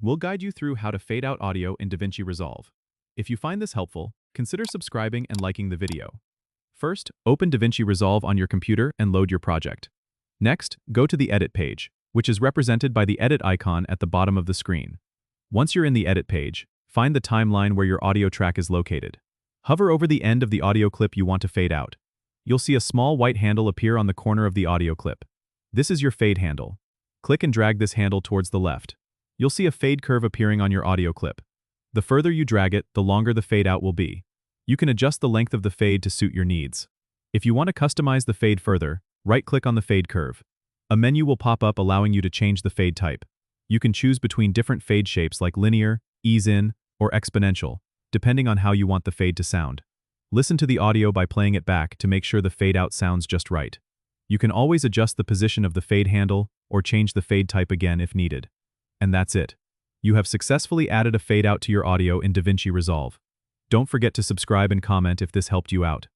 We'll guide you through how to fade out audio in DaVinci Resolve. If you find this helpful, consider subscribing and liking the video. First, open DaVinci Resolve on your computer and load your project. Next, go to the Edit page, which is represented by the Edit icon at the bottom of the screen. Once you're in the Edit page, find the timeline where your audio track is located. Hover over the end of the audio clip you want to fade out. You'll see a small white handle appear on the corner of the audio clip. This is your fade handle. Click and drag this handle towards the left. You'll see a fade curve appearing on your audio clip. The further you drag it, the longer the fade out will be. You can adjust the length of the fade to suit your needs. If you want to customize the fade further, right-click on the fade curve. A menu will pop up allowing you to change the fade type. You can choose between different fade shapes like linear, ease-in, or exponential, depending on how you want the fade to sound. Listen to the audio by playing it back to make sure the fade out sounds just right. You can always adjust the position of the fade handle or change the fade type again if needed. And that's it. You have successfully added a fade out to your audio in DaVinci Resolve. Don't forget to subscribe and comment if this helped you out.